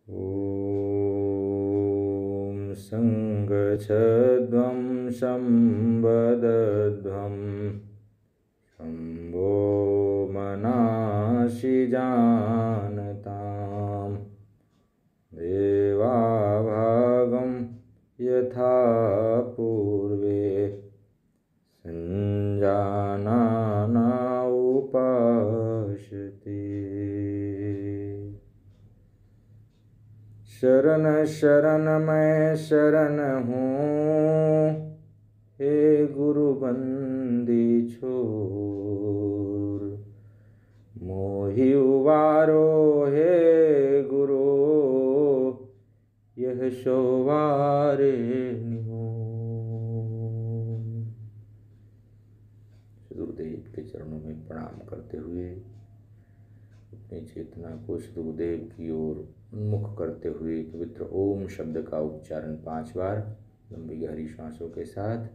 ॐ सङ्गच्छध्वं शम्बदध्वं शम्भो मनासि जानतां देवाभागं यथा पूर्वे सञ्जानाना उपासते। शरण शरण मैं शरण हूँ, हे गुरु बंदी छोर। मोहि उबारो हे गुरु, यह सोवारे निहोर। सदगुरुदेव के चरणों में प्रणाम करते हुए अपनी चेतना को सदगुरुदेव की ओर उन्मुख करते हुए पवित्र ओम शब्द का उच्चारण 5 बार लंबी गहरी श्वासों के साथ।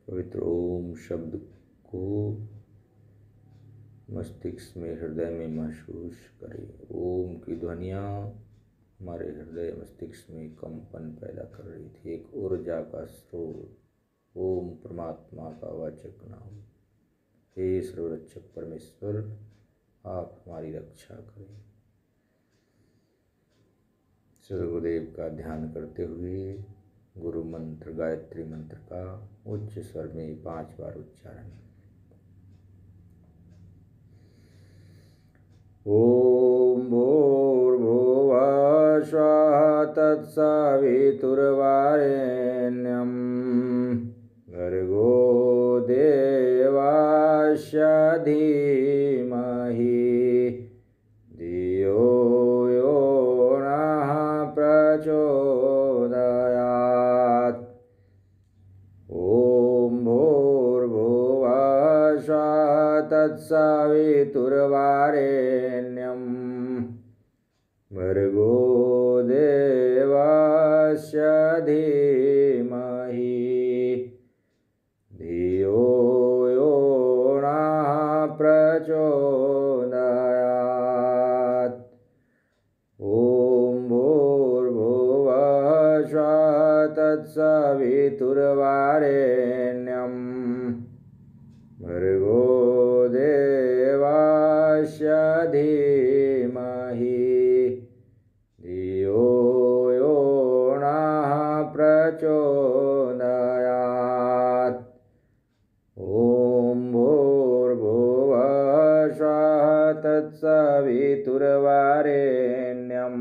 पवित्र ओम शब्द को मस्तिष्क में हृदय में महसूस करें। ओम की ध्वनियाँ हमारे हृदय मस्तिष्क में कंपन पैदा कर रही थी। एक ऊर्जा का स्रोत। ओम परमात्मा का वाचक नाम। हे सर्वरक्षक परमेश्वर, आप हमारी रक्षा करें। सदगुरुदेव का ध्यान करते हुए गुरु मंत्र गायत्री मंत्र का उच्च स्वर में 5 बार उच्चारण। ओम भूर्भुवः स्वः तत्सवितुर्वरेण्यं भर्गो देवस्य धीमहि धियो यो नः प्रचोदयात्। ओम भूर्भुवः स्वः तत्सवितुर्वरेण्यं भर्गो देवस्य धीमहि तत्सवितुर्वरेण्यं भर्गो देवस्य धीमहि धियो यो नः प्रचोदयात्। ॐ भूर्भुवः स्वः तत्सवितुर्वरेण्यं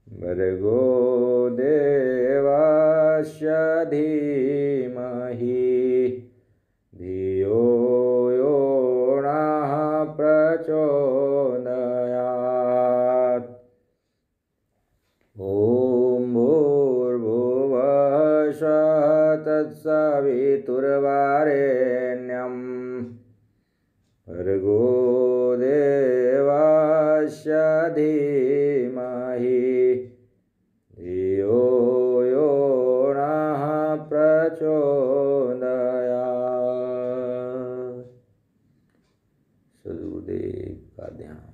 भर्गो देवस्य धीमहि धियो यो नः प्रचोदयात्। ॐ भूर्भुवः स्वः तत्सवितुर्वरेण्यं भर्गो देवस्य धीमहि धियो यो नः प्रचोदयात्। सद्गुरुदेव का ध्यान।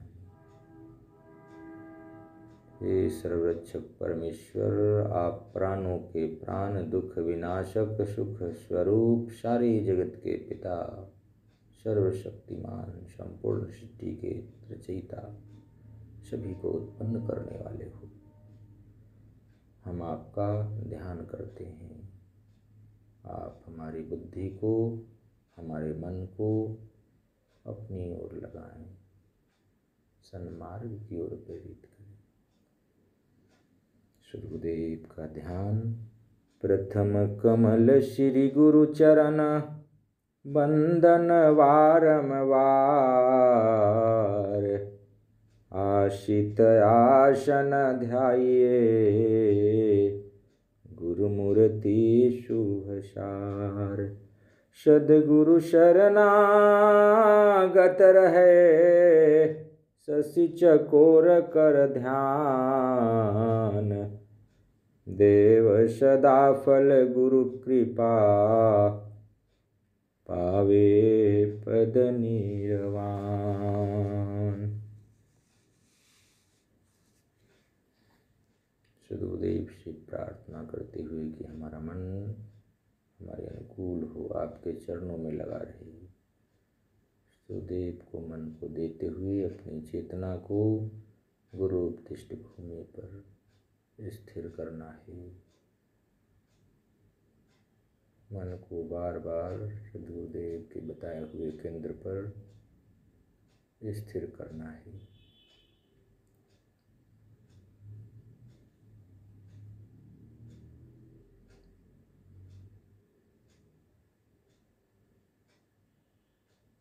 हे सर्वरक्षक परमेश्वर, आप प्राणों के प्राण, दुख विनाशक, सुख स्वरूप, सारे जगत के पिता, सर्वशक्तिमान, संपूर्ण सृष्टि के रचयिता, सभी को उत्पन्न करने वाले हो। हम आपका ध्यान करते हैं। आप हमारी बुद्धि को, हमारे मन को अपनी ओर लगाएं, सन्मार्ग की ओर प्रेरित करें। गुरुदेव का ध्यान। प्रथम कमल श्री गुरु चरण बंदन वारंवार, आशित आसन ध्याये गुरुमूर्ति शुभ सार। सद्गुरु शरणागत रहे, शशि चकोर कर ध्यान। देव सदा फल गुरु कृपा, पावे पद निर्वाण। सद्गुरुदेव से प्रार्थना करते हुए कि हमारा मन हमारे अनुकूल हो, आपके चरणों में लगा रहे। सद्गुरुदेव को मन को देते हुए अपनी चेतना को गुरु उपदिष्ट भूमि पर स्थिर करना है। मन को बार बार सद्गुरुदेव के बताए हुए केंद्र पर स्थिर करना है।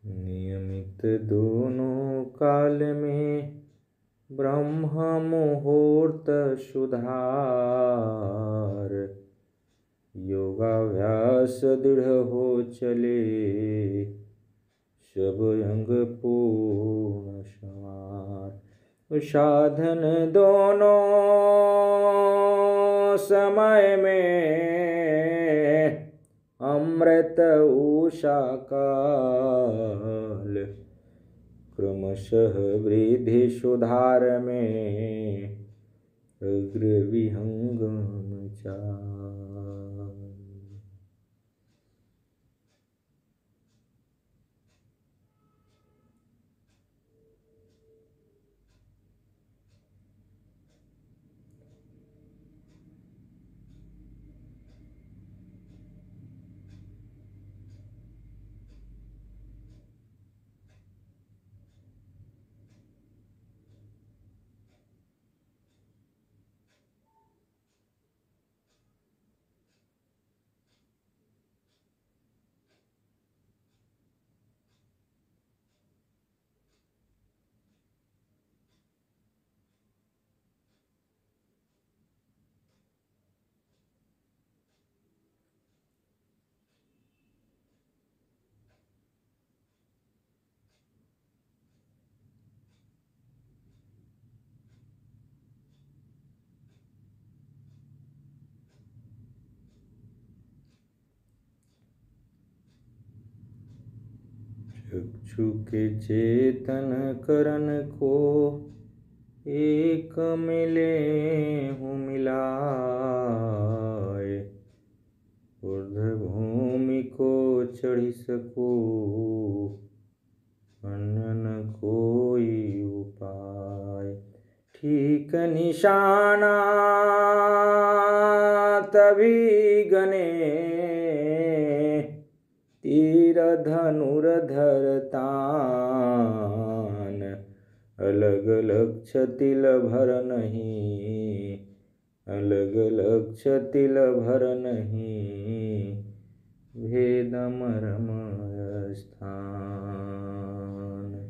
नियमित दोनों काल में ब्रह्म मुहूर्त सुधार, योगाभ्यास दृढ़ हो चले, सब अंग पूर्ण संवार। साधन दोनों समय में अमृत उषा काल, क्रमशः वृद्धि सुधार में अग्र विहंगम चाल। चक्षु के चेतन करण को एक मिले हूँ मिला, सको, अन्य न कोई उपाय। ठीक निशाना तभी गने, तीर धनुर्धर तान। अलग लक्ष्य तिल भर नहीं, अलग लक्ष्य तिल भर नहीं, भेद मर्मय स्थान।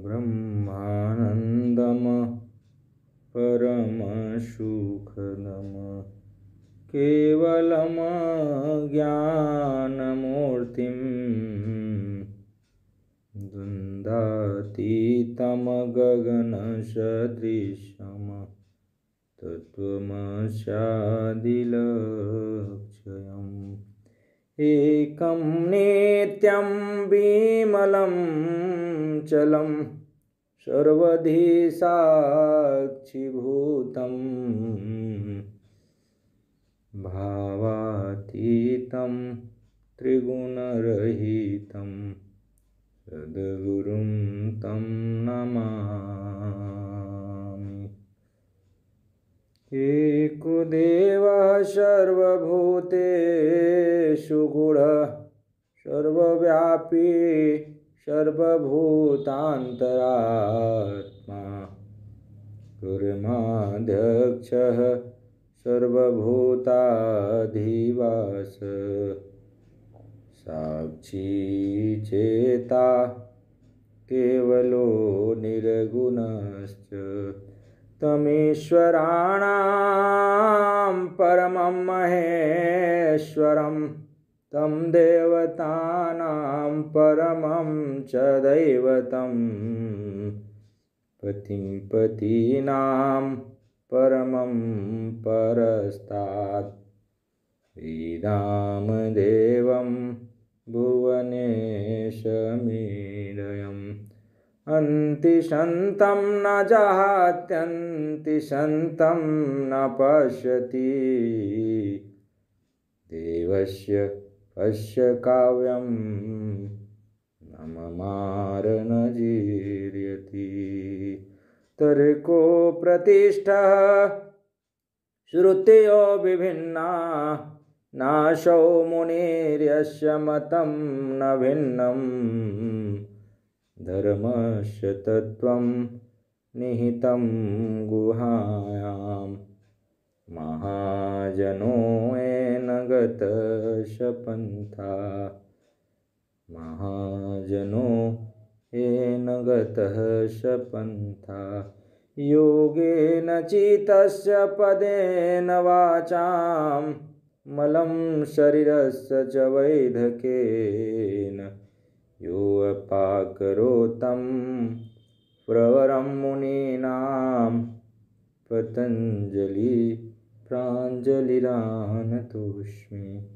ब्रह्मानन्दम परमसुखदम, केवलम ज्ञानमूर्तिं, द्वन्द्वातीतं गगनसदृशं, तत्त्वमस्यादिलक्ष्यम्। एकं नित्यं विमलं चलं, सर्वधि साक्षिभूतं, भावातीतं त्रिगुणरहितं, सद्गुरुं तं नमामि। एको देवः सर्वभूतेषु गूढः, सर्वव्यापी सर्वभूतान्तरात्मा, गुरुमाध्यक्षः सर्वभूताधिवास, साक्षी चेता केवलो निर्गुणश्च, तमीश्वराणां परमं महेश्वरं, तं देवतानां परमं च दैवतं, पतिं पतीनां परमं परस्तात्, वेदां देवं भुवनेशमीडयम्। अन्तिशन्तं न जहात्यन्तिशन्तं न पश्यति, देवस्य पश्य काव्यं न ममार न जीर्यति। तर्को प्रतिष्ठः श्रुतयो विभिन्ना, नाशो मुनिर्यस्य मतं न भिन्नं, धर्मस्य तत्त्वं निहितं गुहायां, महाजनो येन गतः पन्था, महाजनो येन गतः पन्था। योगेन चित्तस्य पदेन वाचां, मलं शरीरस्य च वैधकेन, यो अपाकरोतं प्रवरं मुनीनां, पतञ्जलि प्राञ्जलिरानतोऽस्मि,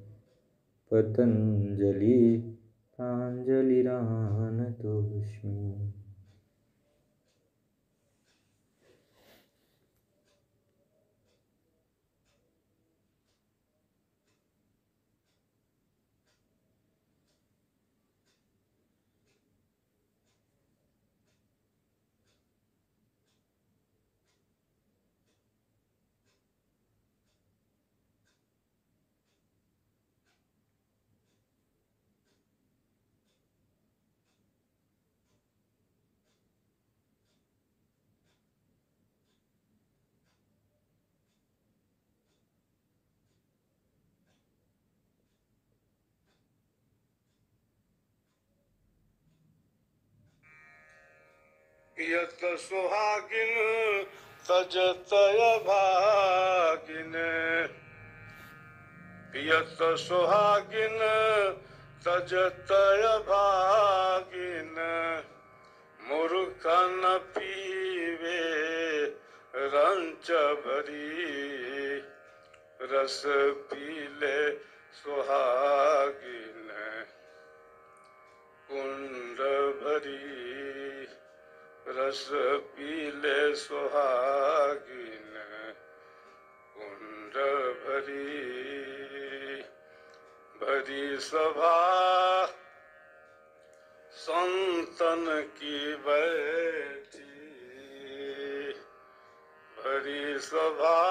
पतञ्जलि प्राञ्जलिरानतोऽस्मि। पियत सुहागिन तजत अभागिन, पियत सुहागिन तजत अभागिन, मूर्ख न पीवे रंच भरी, रस पीले सुहागिन कुंड भरी, रस पीले सुहागिन कुंड भरी। भरी सभा संतन की बैठी, भरी सभा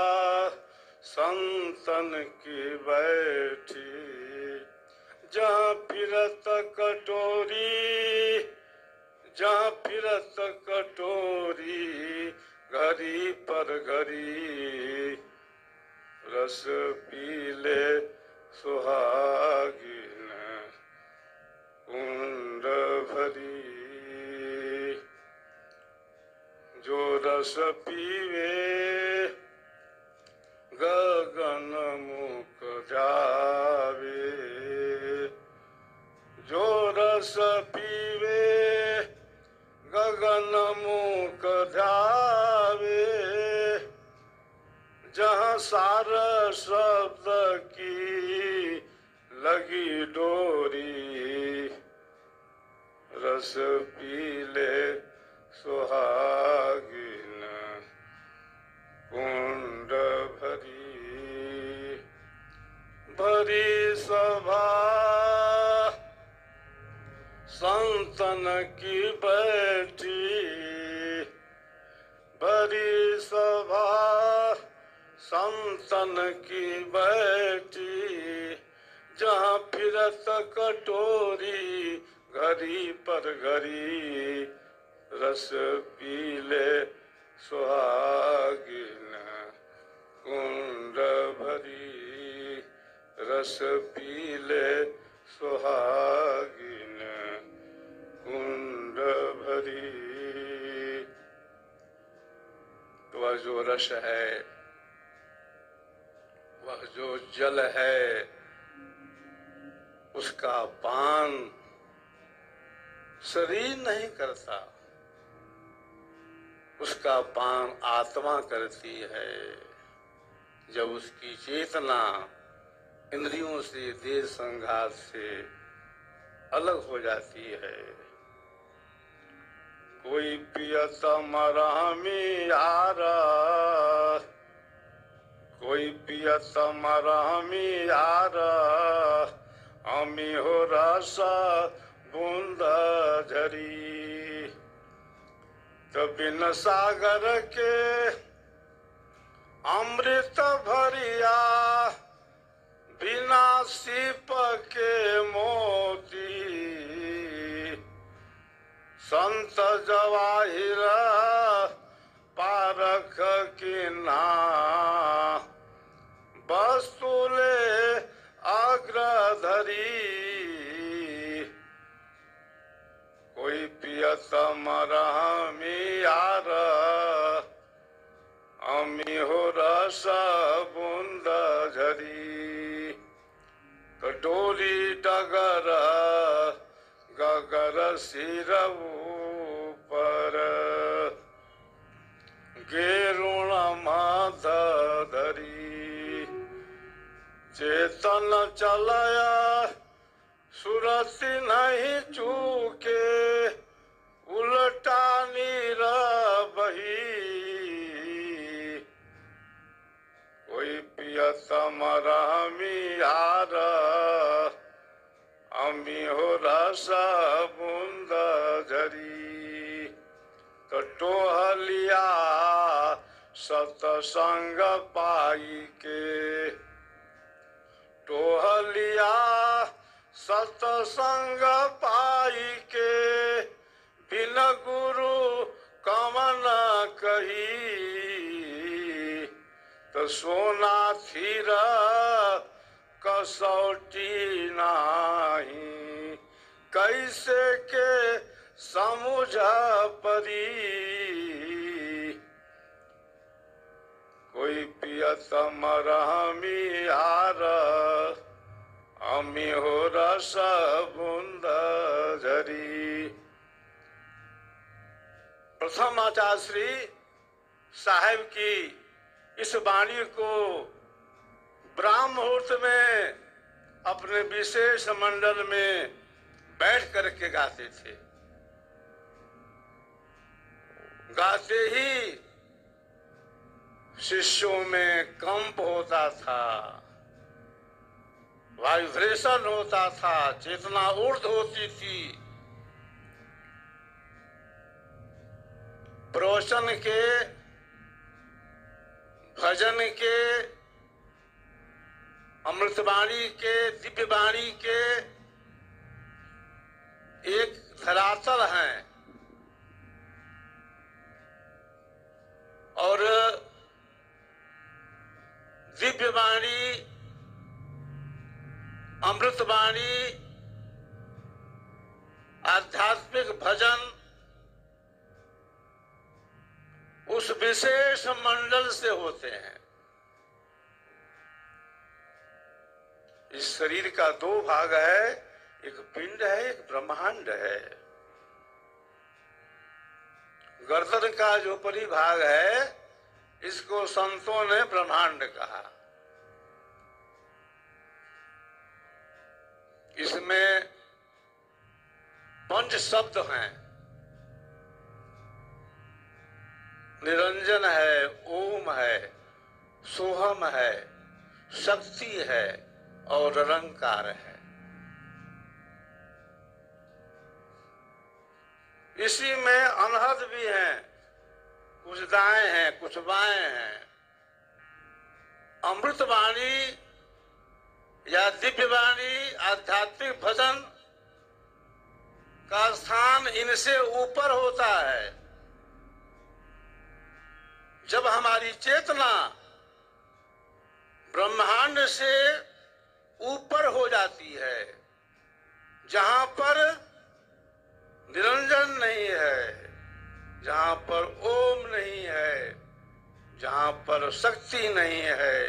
संतन की बैठी, जहाँ फिरत कटोरी, जहाँ फिरत कटोरी, घड़ी पर घड़ी, रस पीले सुहागिन कुंड भरी। जो रस पीवे गगन मुख जावे, जो रस पीवे गगन मुख जावे, जहाँ सार शब्द की लगी डोरी, रस पीले सुहागिन कुंड भरी। भरी सभा संतन की बैठी, भरी सभा संतन की बैठी, जहाँ फिरत कटोरी, घड़ी पर घड़ी, रस पीले सुहागिन कुंड भरी, रस पीले सुहागिन कुंड भरी। तो वह जो रस है, वह जो जल है, उसका पान शरीर नहीं करता, उसका पान आत्मा करती है। जब उसकी चेतना इंद्रियों से, देह संघात से अलग हो जाती है। कोई पियत मरहमी आरा, कोई पियत मरहमी आरा, अमी हो रस बूंद झरी। तो बिन सागर के अमृत भरिया, बिना सीप के मोती, संत जवाहिर पारख की ना, वस्तुले अग्रधरी। कोई पियत मरहमी आर, अमी हो रस बूंद झरी। कटोरी डगर गगर सिर ऊपर, गेरुण माध धरी। चेतन चलया सुरति नहीं चूके, उल्टा नीर बही। कोई पियत मरहमी आर, अमी हो रस बूंद झरी। तो टोहलिया सतसंग पाई के, टोहलिया सतसंग पाई के, बिन गुरु कमन कही। तो सोना थीर कसौटी नाही, कैसे के समुझ परी। कोई पियत मरहमी हार, अमी हो रस बूंद झरी। प्रथम आचार्य श्री साहेब की इस वाणी को ब्राह्म मुहूर्त में अपने विशेष मंडल में बैठ करके गाते थे। गाते ही शिष्यों में कंप होता था, वाइब्रेशन होता था, चेतना ऊर्ध होती थी। प्रवचन के, भजन के, अमृतवाणी के, दिव्यवाणी के एक धरातल हैं और दिव्यवाणी, अमृतवाणी, आध्यात्मिक भजन उस विशेष मंडल से होते हैं। इस शरीर का दो भाग है, एक पिंड है, एक ब्रह्मांड है। गर्दन का जो परिभाग है इसको संतों ने ब्रह्मांड कहा। इसमें पंच शब्द हैं, निरंजन है, ओम है, सोहम है, शक्ति है और निरंकार है। इसी में अनहद भी हैं, कुछ दाएं हैं, कुछ बाएं हैं। अमृतवाणी या दिव्यवाणी, आध्यात्मिक भजन का स्थान इनसे ऊपर होता है। जब हमारी चेतना ब्रह्मांड से ऊपर हो जाती है, जहां पर निरंजन नहीं है, जहां पर ओम नहीं है, जहां पर शक्ति नहीं है,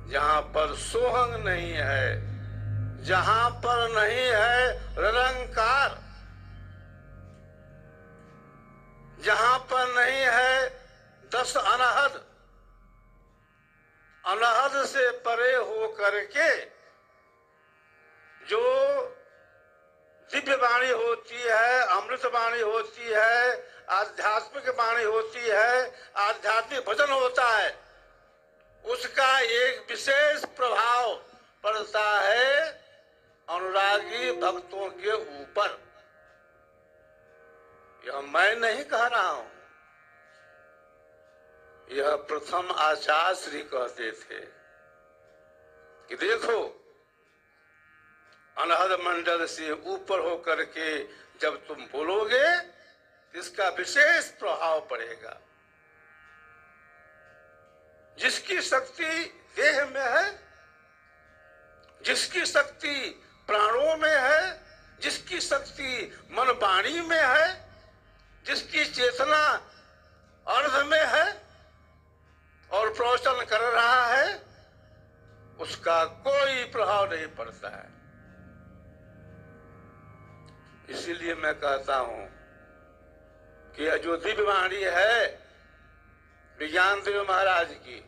जहां पर सोहंग नहीं है, जहां पर नहीं है निरंकार, जहां पर नहीं है 10 अनहद, अनहद से परे हो करके जो दिव्य वाणी होती है, अमृत वाणी होती है, आध्यात्मिक वाणी होती है, आध्यात्मिक भजन होता है, उसका एक विशेष प्रभाव पड़ता है अनुरागी भक्तों के ऊपर। यह मैं नहीं कह रहा हूं, यह प्रथम आचार्य श्री कहते थे कि देखो अनहद मंडल से ऊपर होकर के जब तुम बोलोगे इसका विशेष प्रभाव पड़ेगा। जिसकी शक्ति देह में है, जिसकी शक्ति प्राणों में है, जिसकी शक्ति मन वाणी में है, जिसकी चेतना अर्ध में है और प्रवचन कर रहा है, उसका कोई प्रभाव नहीं पड़ता है। इसीलिए मैं कहता हूं कि जो दिव्य वाणी है विज्ञान देव महाराज की,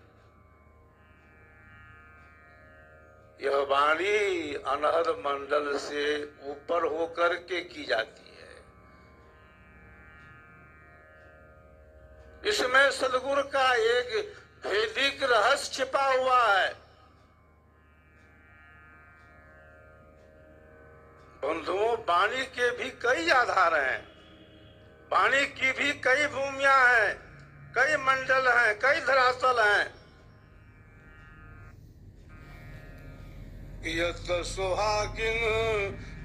यह वाणी अनहद मंडल से ऊपर होकर के की जाती है। इसमें सदगुरु का एक वैदिक रहस्य छिपा हुआ है। बंधुओं, वाणी के भी कई आधार हैं, वाणी की भी कई भूमियां हैं, कई मंडल हैं, कई धरातल हैं। यत सुहागिन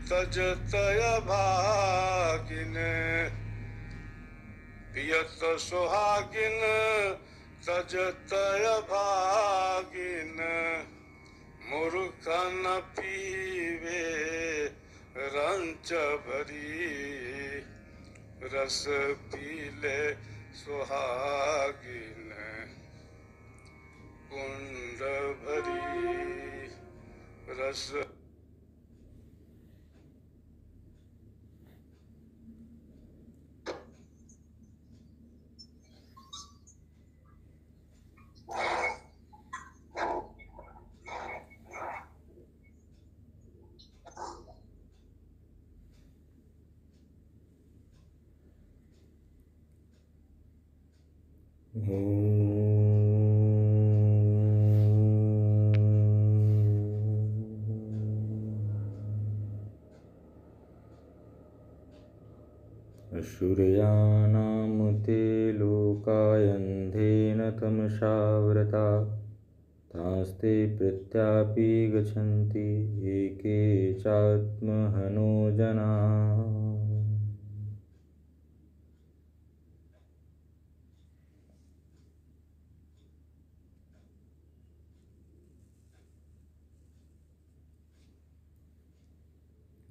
तजतय भागिन, पियत सुहागिन तजतय भागिन, मूर्ख न पीवे रंच भरी रस पीले सुहागिन कुंड भरी रस सूर्यानां ते लोकायन्धेन तमसावृता तास्ते प्रत्यापि गच्छन्ति एके चात्महनो जनाः।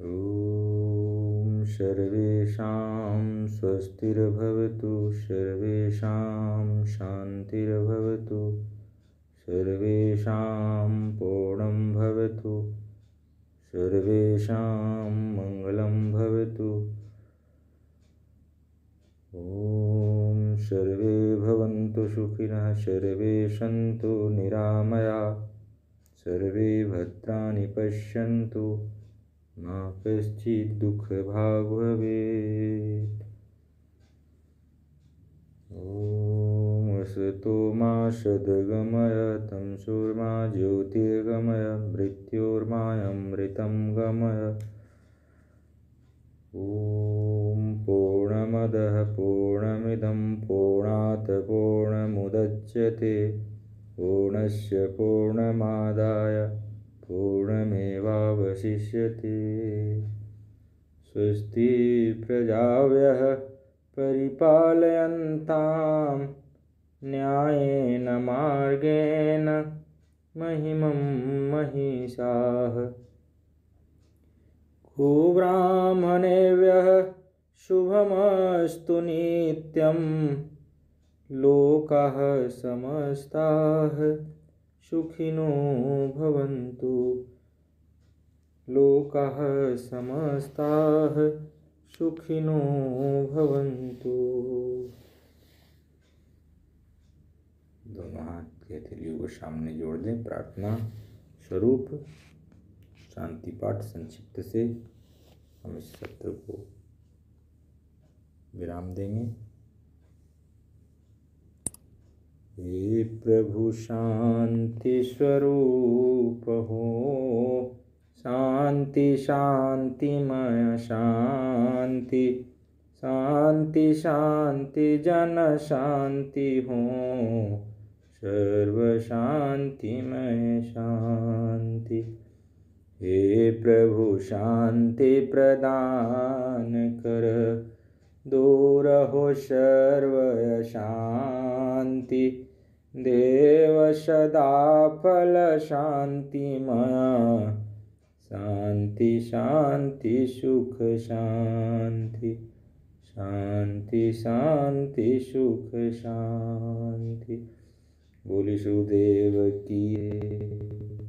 ॐ सर्वेषां स्वस्तिर्भवतु, सर्वेषां शान्तिर्भवतु, सर्वेषां पूर्णं भवतु, सर्वेषां मङ्गलं भवतु। ॐ सर्वे भवन्तु सुखिनः, सर्वे सन्तु निरामयाः, सर्वे भद्राणि पश्यन्तु, मा कश्चित् दुःखभाग् भवेत्। ॐ असतो मा सद्गमय, तमसोर्मा ज्योतिर्गमय, मृत्योर्मामृतं गमय। ॐ पूर्णमदः पूर्णमिदं पूर्णात् पूर्णमुदच्यते पूर्णस्य पूर्णमादाय पूर्णमेवावशिष्यते। स्वस्ति प्रजाभ्यः परिपालयन्तां न्यायेन मार्गेण महिमं महिषाः। गोब्राह्मणेभ्यः शुभमस्तु नित्यं, लोकाः समस्ताः सुखिनो भवन्तु, लोकाः समस्ताः सुखिनो भवन्तु। दोनों हाथ की हथेलियों को सामने जोड़ दें। प्रार्थना स्वरूप शांति पाठ संक्षिप्त से हम इस सत्र को विराम देंगे। हे प्रभु शांति स्वरूप हो, शांति शांतिमय शांति, शांति शांति जन शांति हो, सर्व शांतिमय शांति। हे प्रभु शांति प्रदान कर, दूर हो सर्व शांति, देव सदा फल शांतिमय, शांति शांति सुख शांति, शांति शांति सुख शांति। बोली सुदेव की।